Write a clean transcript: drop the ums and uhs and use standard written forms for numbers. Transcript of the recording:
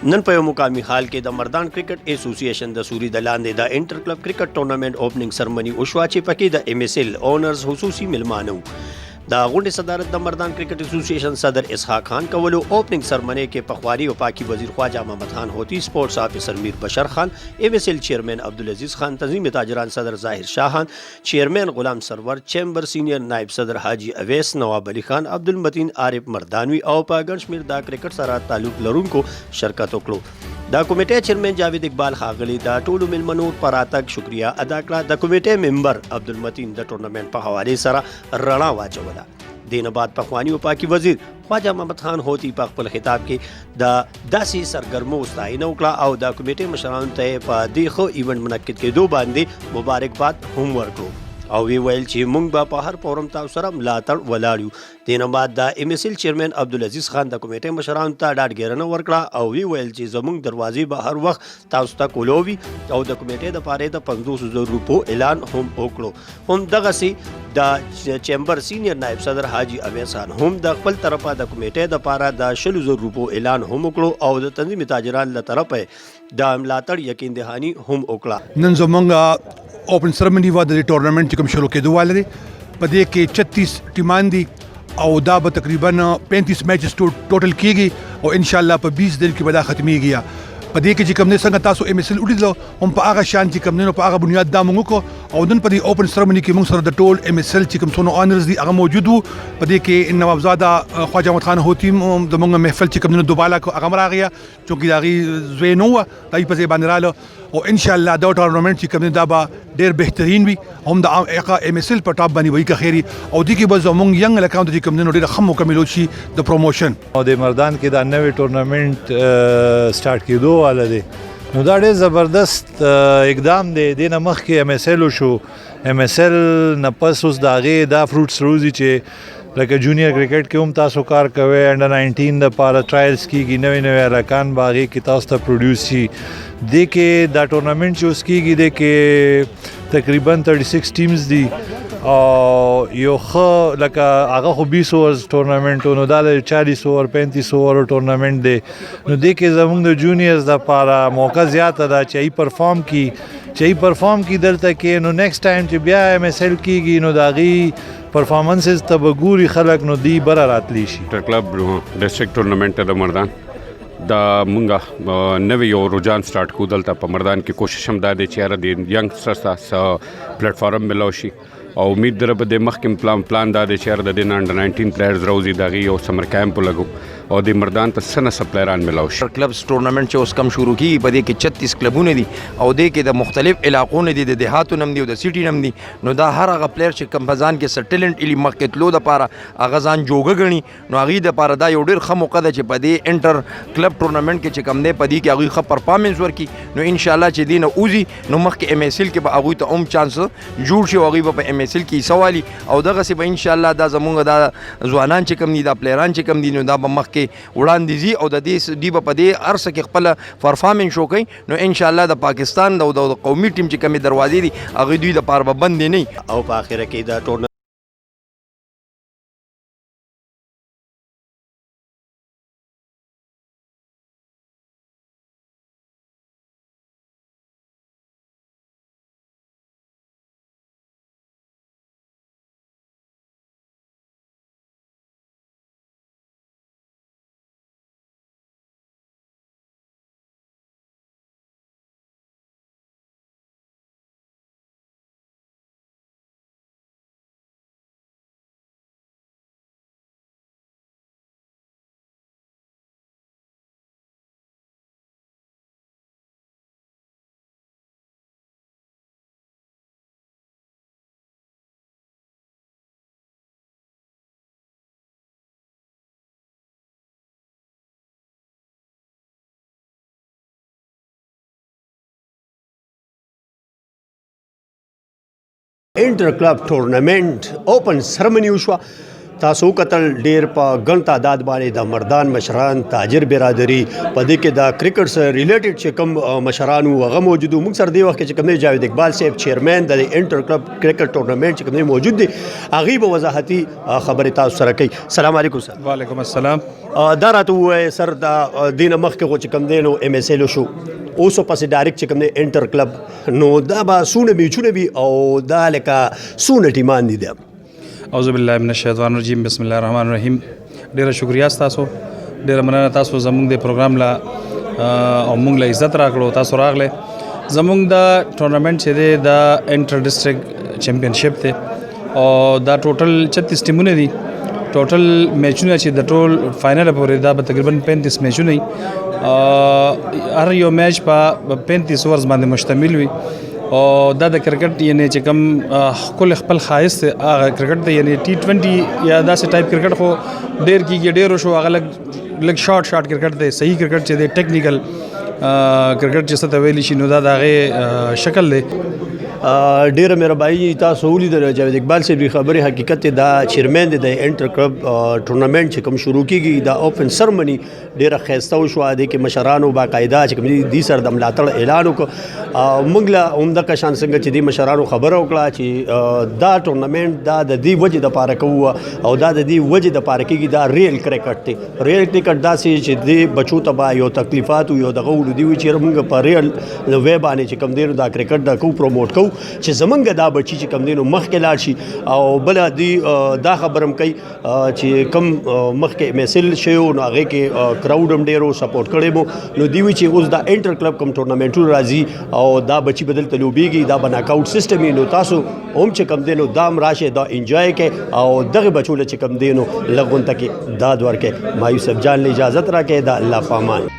نن په یو مقامي حال کې د مردان کرکټ اسوسییشن د سوري د لاندې د انټر کلب کرکټ ټورنمنټ اوپننګ سرمنی وشوه چې پکې د ام اس ال اونرز خصوصي ملمانه د غونډې صدارت د مردان کرکټ اسوسییشن صدر اسحاق خان کولو اوپننګ سرمنی کې پخواری او پاکي وزیر خواجه محمد خان هوتی سپورټس افیسر میر بشر خان ام اس ال چیئرمین عبدالعزیز خان تنظیم تاجران صدر ظاهر شاه خان چیئرمین غلام سرور چیمبر سینئر نائب صدر حاجی اویس نواب علي خان عبدالمتین عارف مردانوی او په ګڼ شمېر د کرکټ سره تعلق لرونکو شرکت وکړو. د کمیټې چیرمن جاوید اقبال خاغلی د ټولو ملمنو پر راتګ شکریا ادا کړه. د کمیټې ممبر عبدالمتین د ټورنمنټ په حوالې سره رڼا واچوله. دینه بعد پخوانی او پاکي وزیر خواجه محمد خان هوتی په خپل خطاب کې د داسې سرګرمو ستاینه وکړه او د کمیټې مشرانو ته په دې ښه ایونټ منعقد کېدو باندې مبارکباد هم ورکړو او وی ویل چې موږ به په هر فورم تاسو سره ملاتړ ولاړ یو. دینه بعد د ام اس ال چیرمن عبدالعزیز خان د کمیټې مشرانو ته ډاډګیرنه ورکړه او وی ویل چې زموږ دروازې به هر وخت تاسو ته کولوي او د کمیټې د پاره د 500,000 روپو اعلان هم وکړو. هم دغسې د چیمبر سینئر نائب صدر حاجی اویس خان هم د خپل طرفه د کمیټې د پاره د 100,000 روپو اعلان هم وکړو او د تنظیم تاجران له طرفه د ملاتړ یقین دهانی هم وکړه. نن زمونږ اوپن سرمنی و د ټورنمنټ چې کوم شروع کېدو واله دی په دې کې 36 ټیمان دي او دا به تقریبا 35 میچز ټوټل کېږي او ان شاء الله په 20 دن کې به دا ختمېږي. په دې کې چې کوم نه څنګه تاسو ام اس ال ولیدلو هم په هغه شان چې کوم نه په هغه بنیاد دا موږ کو او نن په دې اوپن سرمنی کې موږ سره د ټول ام اس ال چې کوم څونو اونرز دي هغه موجود وو. په دې کې نواب زاده خواجه محمد خان هوتی د موږ محفل چې کوم نه دوباله کو هغه راغیا چې دا غي زوی نو دای په ځای باندې رااله او ان شاء الله دا ټورنمنټ چې کوم نه دا به ډېر بهترین وي هم د ام اس ال په ټاپ باندې وایي که خیری او دې کې به زموږ ینګ اکاونټ چې کوم نه ډېر خمو کمیلو شي د پروموشن او د مردان کې دا نوې ټورنمنټ سٹارټ کېدو واله دی. نو دا ډېر زبردست اقدام دی. دې نه مخکې ام اس ال شو ام اس ال نه پس اوس د هغې دا فروټس روزي چې لکه جونیئر کرکټ کې هم تاسو کار کوئ انډر 19 دپاره ټرایلز کېږي نوې نوې هلکان به هغې کې تاسو ته پروډیوس شي. دې کې دا ټورنمنټ چې اوس کېږي دې کې تقریبا 36 ټیمز دي او یو ښه لکه هغه خو 20 اوورز ټورنمنټ نو دا د 40 اوور 35 اوور ټورنمنټ دی. نو دې کې زموږ د جونیئرز دپاره موقع زیاته ده چې ای پرفارم کی دلته کې نو نیکسټ ټایم چې بیا ام اس ال کېږي نو د هغې پرفارمنسز ته به ګوري خلک نو دی بره راتلی شي. کلب ډسټرکټ ټورنمنټ د مردان دا مونږه نوې یو رجحان سٹارټ کو دلته په مردان کې کوشش هم دا دی چې یاره د ینګسټرز ته پلیټفارم ملو شي او امید در به د مخکې پلان دا دی چې یاره د دې نه انډر 19 پلیئرز راوځي د هغې یو سمر کیمپ ولګو او د مردان ته څه نه څه پلیران ملو شي. کلبس ټورنمنټ چې اوس کم شروع کېږي په دې کې 36 کلبونه دي او دې کې د مختلف علاقو نه دي د دیهاتو نه دي او د سیټي نه دي. نو دا هر هغه پلیر چې کم په ځان کې څه ټیلنټ الي مخکې تلو دپاره هغه ځان جوګه ګڼي نو هغې دپاره دا یو ډېر ښه موقع ده چې په دې انټر کلب ټورنمنټ کې چې کم دی په دې کې هغوی ښه پرفارمنس ورکړي نو انشاءالله چې دې نه وځي نو مخکې ام اس ال کې به هغوی ته هم چانس جوړ شي او هغوی به په ام اس ال کې حصه والي او دغسې به انشاءالله دا زمونږ دا ځوانان چې کم دي دا پلیران چې کم دي نو دا به مخکې وړاندې ځي او د دې دوی به په دې هر څه کې خپله پرفارمنس شو کوي نو انشاءالله د پاکستان د قومي ټیم چې کمې دروازې دي هغې دوی دپاره به بندې نه او په اخره کې د ټورنمنټ انټر کلب ټورنمنټ اوپن سرمنی وشوه تاسو قتل ډیر په ګڼ تعداد باندې د مردان مشران تاجر برادری په دې کې د کرکټ سره ریلیټډ چې کوم مشران هغه موجود وو. موږ سره دی وخت چې کوم جاوید اقبال صاحب چیرمن د انټر کلب کرکټ ټورنمنت چې کوم موجود دي هغه به وضاحتي خبرې تاسو سره کوي. السلام علیکم سر. وعلیکم السلام. دا راته ووایه سر د دینه مخکې چې کوم دی نو ایم ایس ایل شو اوس پسې ډایرکټ چې کوم دی انټر کلب نو دا به څونه میچونه وي او دا لکه څونه ټیمان دي. اعوذ بالله من الشیطان الرجیم بسم الله الرحمن الرحیم. ډیره شکریا تاسو، ډیره مننه تاسو زموږ د پروګرام لا او موږ له عزت راکړو تاسو راغله. زموږ د ټورنمنت چې دی د انټر ډسټریکټ چیمپionship ته او دا ټوټل 36 ټیمونه دي. ټوټل میچونه چې د ټول فائنل پورې دا به تقریبا 35 میچونه وي. هر یو میچ په 35 اورز باندې مشتمل وي او دا د کرکټ یعنی چې کوم کل خپل خاص هغه کرکټ ته یعنی T20 یا داسې ټایپ کرکټ خو ډیر کیږي ډیرو شو هغه لګ شارټ کرکټ دی. صحیح کرکټ چې دی ټیکنیکل کرکټ چې څه ته ویلی شي نو دا د هغې شکل دی. ډیره مهرباني تاسو ولیدل جاوید اقبال صاحب خبرې حقیقت دا چیرمن دی د انټر کلب ټورنمنت چې کوم شروع کیږي دا اوپن سرمنی ډیره ښایسته وشو. د کې مشرانو باقاعده چې کوم دي سره د ملاتړ اعلان وکړ. موږ له عمده کشان څنګه چې دي مشرانو خبره وکړه چې دا ټورنمنت دا د دې وجې د پاره کوو او دا د دې وجې د پاره کېږي دا ریل کرکټ دی. ریل کرکټ داسې چې د بچو ته به یو تکلیفات یو دغه ولودي وي چې موږ په ریل ویب باندې چې کوم دی دا کرکټ دا کو پروموټ کوو چې زمونږ دا بچي چې کم دی نو مخکې لاړ شي. او بل دی دا خبرم کوي چې کم مخکې میسل شیو نو هغه کې کراود هم ډیرو سپورټ کړی مو نو دی وی چې اوس دا انټر کلب کم ټورنمنټونه راځي او دا بچي بدل تلوبېږي دا به ناک آوټ سیستم نو تاسو هم چې کم دی نو دام راشه دا انجوای کې او دغه بچو له چې کم دی نو لغون تک داد ورکې. مایوسف جان له اجازه راکې دا الله پامان.